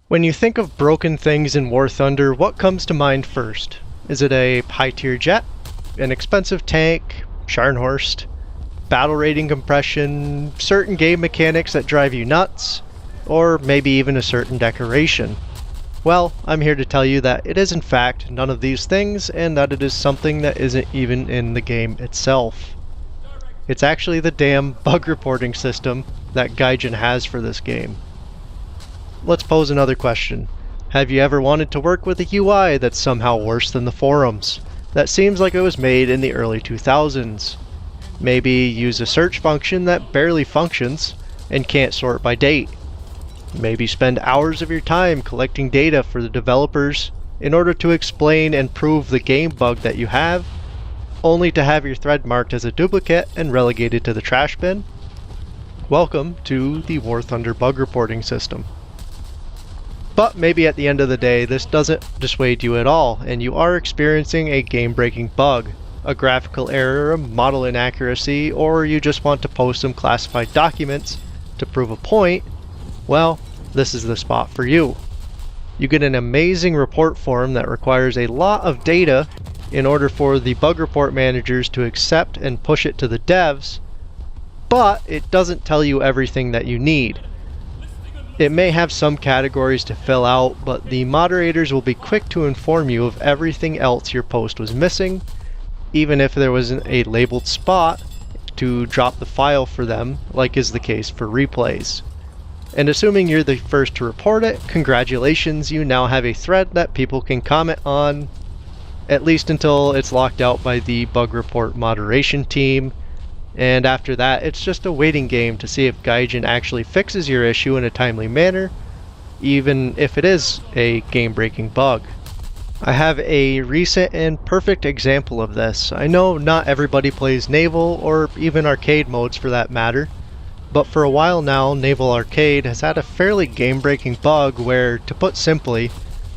When you think of broken things in War Thunder, what comes to mind first? Is it a high-tier jet, an expensive tank, Scharnhorst, battle rating compression, certain game mechanics that drive you nuts, or maybe even a certain decoration? Well, I'm here to tell you that it is in fact none of these things, and that it is something that isn't even in the game itself. It's actually the damn bug reporting system that Gaijin has for this game. Let's pose another question. Have you ever wanted to work with a UI that's somehow worse than the forums? That seems like it was made in the early 2000s. Maybe use a search function that barely functions and can't sort by date. Maybe spend hours of your time collecting data for the developers in order to explain and prove the game bug that you have, only to have your thread marked as a duplicate and relegated to the trash bin? Welcome to the War Thunder bug reporting system. But maybe at the end of the day, this doesn't dissuade you at all, and you are experiencing a game-breaking bug, a graphical error, a model inaccuracy, or you just want to post some classified documents to prove a point. Well, this is the spot for you. You get an amazing report form that requires a lot of data in order for the bug report managers to accept and push it to the devs, but it doesn't tell you everything that you need. It may have some categories to fill out, but the moderators will be quick to inform you of everything else your post was missing, even if there wasn't a labeled spot to drop the file for them, like is the case for replays. And assuming you're the first to report it, congratulations, you now have a thread that people can comment on, at least until it's locked out by the bug report moderation team. And after that, it's just a waiting game to see if Gaijin actually fixes your issue in a timely manner, even if it is a game-breaking bug. I have a recent and perfect example of this. I know not everybody plays Naval, or even arcade modes for that matter, but for a while now, Naval Arcade has had a fairly game-breaking bug where, to put simply,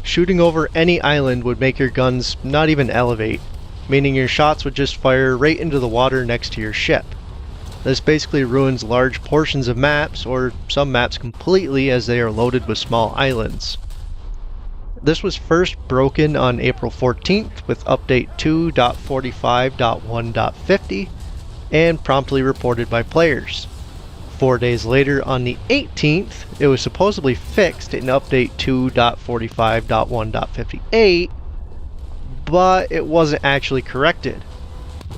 shooting over any island would make your guns not even elevate, meaning your shots would just fire right into the water next to your ship. This basically ruins large portions of maps, or some maps completely, as they are loaded with small islands. This was first broken on April 14th with update 2.45.1.50 and promptly reported by players. 4 days later, on the 18th, it was supposedly fixed in update 2.45.1.58, but it wasn't actually corrected.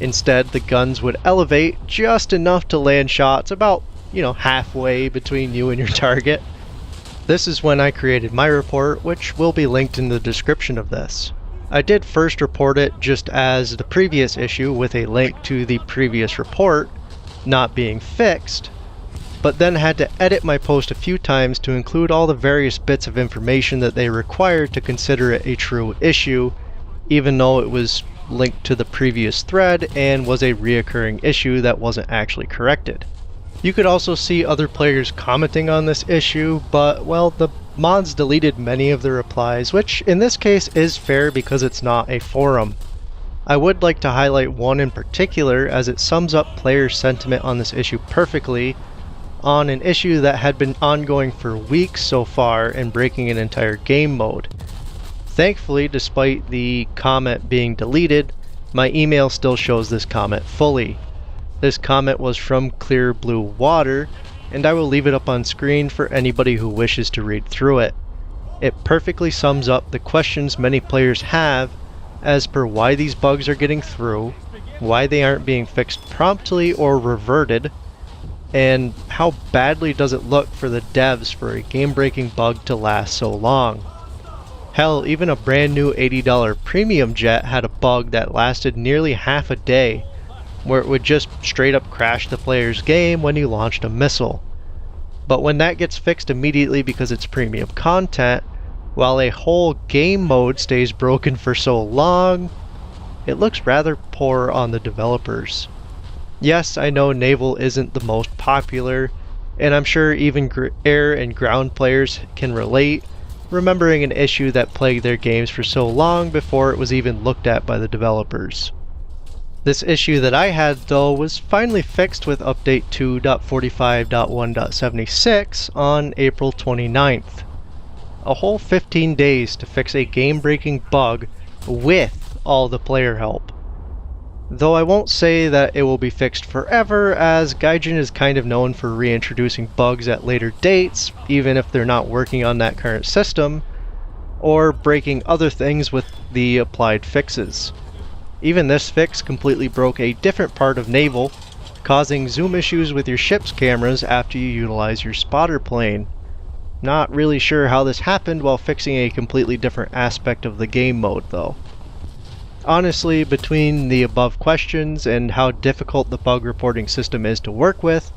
Instead, the guns would elevate just enough to land shots about, halfway between you and your target. This is when I created my report, which will be linked in the description of this. I did first report it just as the previous issue with a link to the previous report not being fixed, but then had to edit my post a few times to include all the various bits of information that they required to consider it a true issue, even though it was linked to the previous thread and was a reoccurring issue that wasn't actually corrected. You could also see other players commenting on this issue, but well, the mods deleted many of the replies, which in this case is fair because it's not a forum. I would like to highlight one in particular, as it sums up player sentiment on this issue perfectly, on an issue that had been ongoing for weeks so far and breaking an entire game mode. Thankfully, despite the comment being deleted, my email still shows this comment fully. This comment was from Clear Blue Water, and I will leave it up on screen for anybody who wishes to read through it. It perfectly sums up the questions many players have as per why these bugs are getting through, why they aren't being fixed promptly or reverted, and how badly does it look for the devs for a game-breaking bug to last so long. Hell, even a brand new $80 premium jet had a bug that lasted nearly half a day, where it would just straight up crash the player's game when you launched a missile. But when that gets fixed immediately because it's premium content, while a whole game mode stays broken for so long, it looks rather poor on the developers. Yes, I know Naval isn't the most popular, and I'm sure even air and ground players can relate, remembering an issue that plagued their games for so long before it was even looked at by the developers. This issue that I had, though, was finally fixed with update 2.45.1.76 on April 29th. a whole 15 days to fix a game-breaking bug with all the player help. Though I won't say that it will be fixed forever, as Gaijin is kind of known for reintroducing bugs at later dates, even if they're not working on that current system, or breaking other things with the applied fixes. Even this fix completely broke a different part of Naval, causing zoom issues with your ship's cameras after you utilize your spotter plane. Not really sure how this happened while fixing a completely different aspect of the game mode though. Honestly, between the above questions and how difficult the bug reporting system is to work with,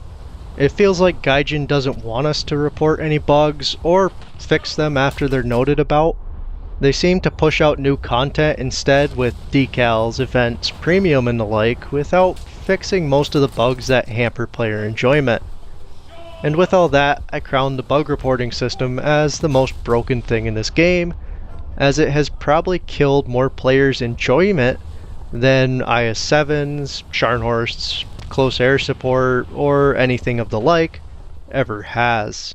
it feels like Gaijin doesn't want us to report any bugs or fix them after they're noted about. They seem to push out new content instead with decals, events, premium and the like, without fixing most of the bugs that hamper player enjoyment. And with all that, I crown the bug reporting system as the most broken thing in this game, as it has probably killed more players' enjoyment than IS-7s, Scharnhorsts, close air support, or anything of the like ever has.